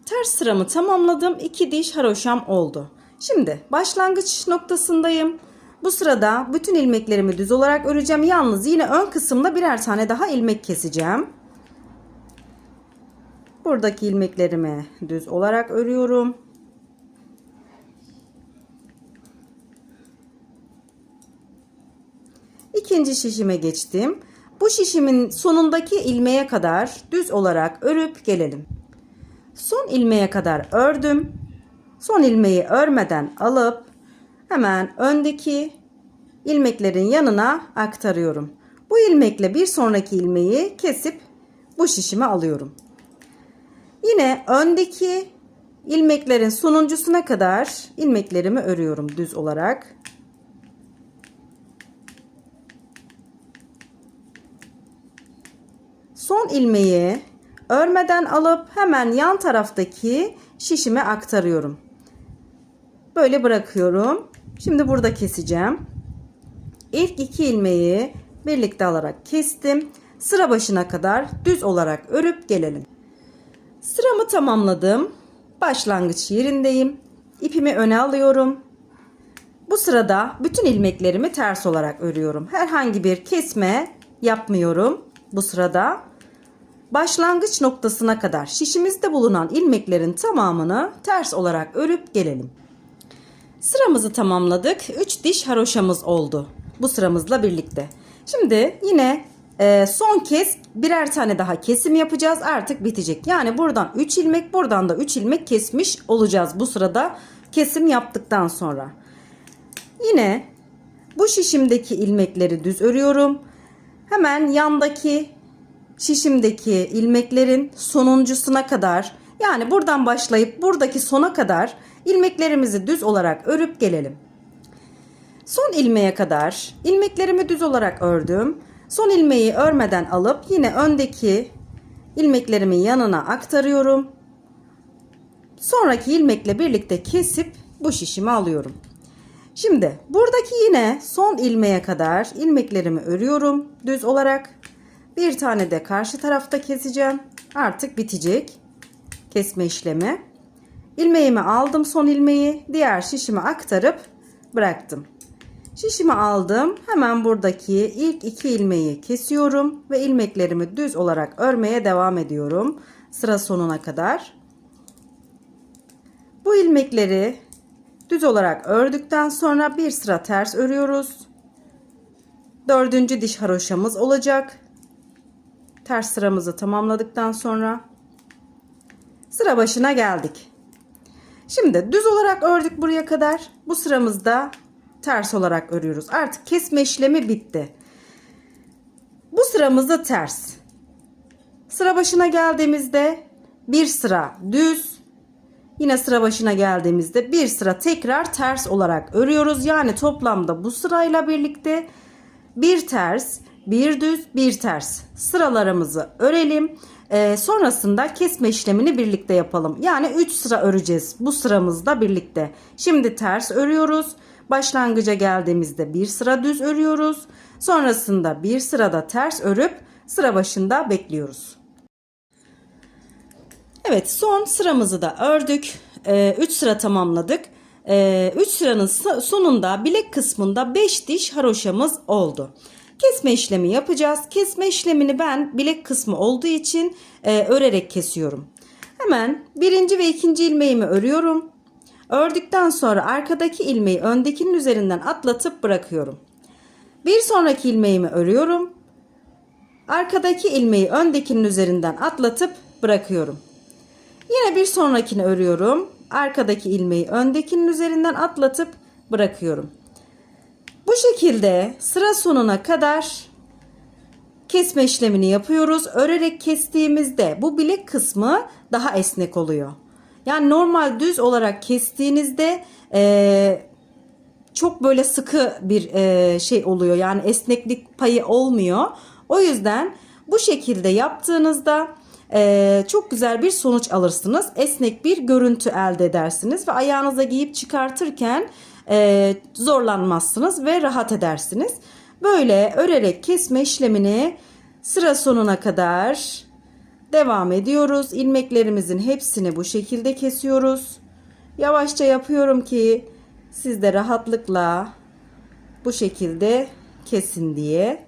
Ters sıramı tamamladım. 2 diş haroşam oldu. Şimdi başlangıç noktasındayım. Bu sırada bütün ilmeklerimi düz olarak öreceğim. Yalnız yine ön kısımda birer tane daha ilmek keseceğim. Buradaki ilmeklerimi düz olarak örüyorum. İkinci şişime geçtim. Bu şişimin sonundaki ilmeğe kadar düz olarak örüp gelelim. Son ilmeğe kadar ördüm. Son ilmeği örmeden alıp hemen öndeki ilmeklerin yanına aktarıyorum. Bu ilmekle bir sonraki ilmeği kesip bu şişime alıyorum. Yine öndeki ilmeklerin sonuncusuna kadar ilmeklerimi örüyorum düz olarak. Son ilmeği örmeden alıp hemen yan taraftaki şişime aktarıyorum. Böyle bırakıyorum. Şimdi burada keseceğim. İlk 2 ilmeği birlikte alarak kestim. Sıra başına kadar düz olarak örüp gelelim. Sıramı tamamladım. Başlangıç yerindeyim. İpimi öne alıyorum. Bu sırada bütün ilmeklerimi ters olarak örüyorum. Herhangi bir kesme yapmıyorum bu sırada. Başlangıç noktasına kadar şişimizde bulunan ilmeklerin tamamını ters olarak örüp gelelim. Sıramızı tamamladık. 3 diş haroşamız oldu bu sıramızla birlikte. Şimdi yine son kez birer tane daha kesim yapacağız. Artık bitecek. Yani buradan 3 ilmek, buradan da 3 ilmek kesmiş olacağız bu sırada kesim yaptıktan sonra. Yine bu şişimdeki ilmekleri düz örüyorum. Hemen yandaki şişimdeki ilmeklerin sonuncusuna kadar, yani buradan başlayıp buradaki sona kadar ilmeklerimizi düz olarak örüp gelelim. Son ilmeğe kadar ilmeklerimi düz olarak ördüm. Son ilmeği örmeden alıp yine öndeki ilmeklerimin yanına aktarıyorum. Sonraki ilmekle birlikte kesip bu şişimi alıyorum. Şimdi buradaki yine son ilmeğe kadar ilmeklerimi örüyorum düz olarak. Bir tane de karşı tarafta keseceğim. Artık bitecek kesme işlemi. İlmeğimi aldım, son ilmeği diğer şişime aktarıp bıraktım. Şişimi aldım. Hemen buradaki ilk iki ilmeği kesiyorum ve ilmeklerimi düz olarak örmeye devam ediyorum sıra sonuna kadar. Bu ilmekleri düz olarak ördükten sonra bir sıra ters örüyoruz. Dördüncü diş haroşamız olacak. Ters sıramızı tamamladıktan sonra sıra başına geldik. Şimdi düz olarak ördük buraya kadar. Bu sıramızda ters olarak örüyoruz. Artık kesme işlemi bitti. Bu sıramızda ters. Sıra başına geldiğimizde bir sıra düz. Yine sıra başına geldiğimizde bir sıra tekrar ters olarak örüyoruz. Yani toplamda bu sırayla birlikte bir ters, bir düz, bir ters sıralarımızı örelim. Sonrasında kesme işlemini birlikte yapalım. Yani 3 sıra öreceğiz bu sıramızda birlikte. Şimdi ters örüyoruz. Başlangıca geldiğimizde bir sıra düz örüyoruz. Sonrasında bir sırada ters örüp sıra başında bekliyoruz. Evet, son sıramızı da ördük. 3 sıra tamamladık. 3 sıranın sonunda bilek kısmında 5 diş haroşamız oldu. Kesme işlemi yapacağız. Kesme işlemini ben bilek kısmı olduğu için örerek kesiyorum. Hemen birinci ve ikinci ilmeğimi örüyorum. Ördükten sonra arkadaki ilmeği öndekinin üzerinden atlatıp bırakıyorum. Bir sonraki ilmeğimi örüyorum. Arkadaki ilmeği öndekinin üzerinden atlatıp bırakıyorum. Yine bir sonrakini örüyorum. Arkadaki ilmeği öndekinin üzerinden atlatıp bırakıyorum. Bu şekilde sıra sonuna kadar kesme işlemini yapıyoruz. Örerek kestiğimizde bu bilek kısmı daha esnek oluyor. Yani normal düz olarak kestiğinizde çok böyle sıkı bir şey oluyor. Yani esneklik payı olmuyor. O yüzden bu şekilde yaptığınızda çok güzel bir sonuç alırsınız. Esnek bir görüntü elde edersiniz ve ayağınıza giyip çıkartırken zorlanmazsınız ve rahat edersiniz. Böyle örerek kesme işlemini sıra sonuna kadar devam ediyoruz. İlmeklerimizin hepsini bu şekilde kesiyoruz. Yavaşça yapıyorum ki siz de rahatlıkla bu şekilde kesin diye.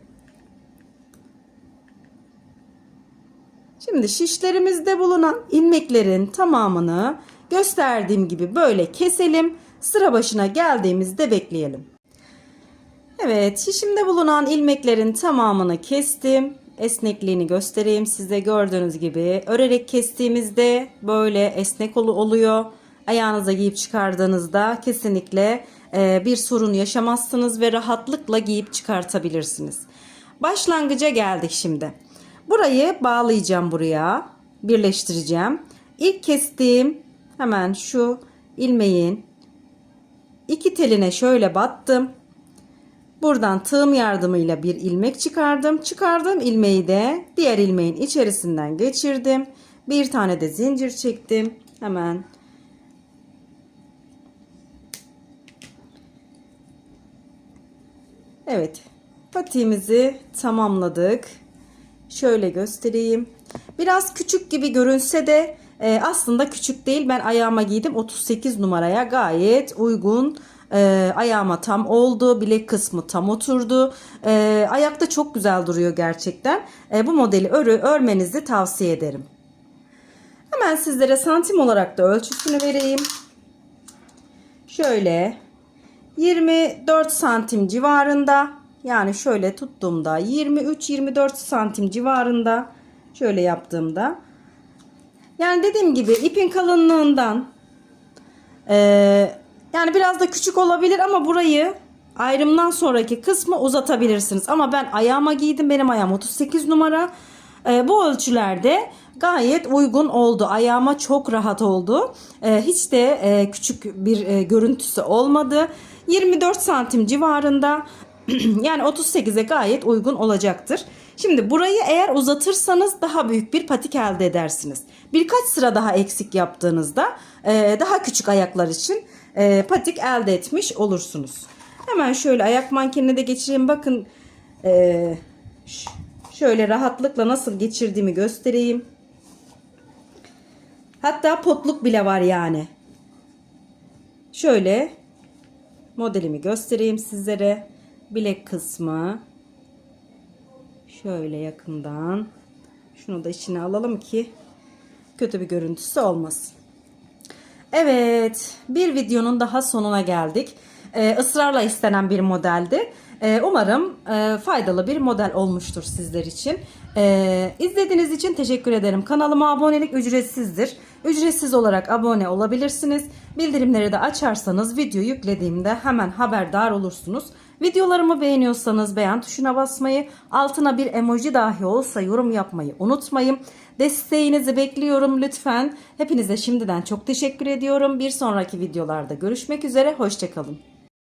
Şimdi şişlerimizde bulunan ilmeklerin tamamını gösterdiğim gibi böyle keselim. Sıra başına geldiğimizde bekleyelim. Evet, şişimde bulunan ilmeklerin tamamını kestim. Esnekliğini göstereyim size. Gördüğünüz gibi örerek kestiğimizde böyle esnek oluyor. Ayağınıza giyip çıkardığınızda kesinlikle bir sorun yaşamazsınız ve rahatlıkla giyip çıkartabilirsiniz. Başlangıca geldik şimdi. Burayı bağlayacağım buraya. Birleştireceğim. İlk kestiğim hemen şu ilmeğin iki teline şöyle battım. Buradan tığım yardımıyla bir ilmek çıkardım. Çıkardığım ilmeği de diğer ilmeğin içerisinden geçirdim. Bir tane de zincir çektim. Hemen evet, patiğimizi tamamladık. Şöyle göstereyim. Biraz küçük gibi görünse de aslında küçük değil. Ben ayağıma giydim 38 numaraya, gayet uygun. Ayağıma tam oldu. Bilek kısmı tam oturdu. Ayakta çok güzel duruyor gerçekten. Bu modeli örmenizi tavsiye ederim. Hemen sizlere santim olarak da ölçüsünü vereyim. Şöyle 24 santim civarında. Yani şöyle tuttuğumda 23-24 santim civarında, şöyle yaptığımda. Yani dediğim gibi ipin kalınlığından yani biraz da küçük olabilir ama burayı ayrımdan sonraki kısmı uzatabilirsiniz. Ama ben ayağıma giydim. Benim ayağım 38 numara. Bu ölçülerde gayet uygun oldu. Ayağıma çok rahat oldu. Hiç de küçük bir görüntüsü olmadı. 24 santim civarında. Yani 38'e gayet uygun olacaktır. Şimdi burayı eğer uzatırsanız daha büyük bir patik elde edersiniz. Birkaç sıra daha eksik yaptığınızda daha küçük ayaklar için patik elde etmiş olursunuz. Hemen şöyle ayak mankenine de geçireyim. Bakın şöyle rahatlıkla nasıl geçirdiğimi göstereyim. Hatta potluk bile var yani. Şöyle modelimi göstereyim sizlere. Bilek kısmı. Şöyle yakından. Şunu da içine alalım ki kötü bir görüntüsü olmasın. Evet, bir videonun daha sonuna geldik. Israrla istenen bir modeldi. Umarım faydalı bir model olmuştur sizler için. İzlediğiniz için teşekkür ederim. Kanalıma abonelik ücretsizdir. Ücretsiz olarak abone olabilirsiniz. Bildirimleri de açarsanız video yüklediğimde hemen haberdar olursunuz. Videolarımı beğeniyorsanız beğen tuşuna basmayı, altına bir emoji dahi olsa yorum yapmayı unutmayın. Desteğinizi bekliyorum lütfen. Hepinize şimdiden çok teşekkür ediyorum. Bir sonraki videolarda görüşmek üzere. Hoşça kalın.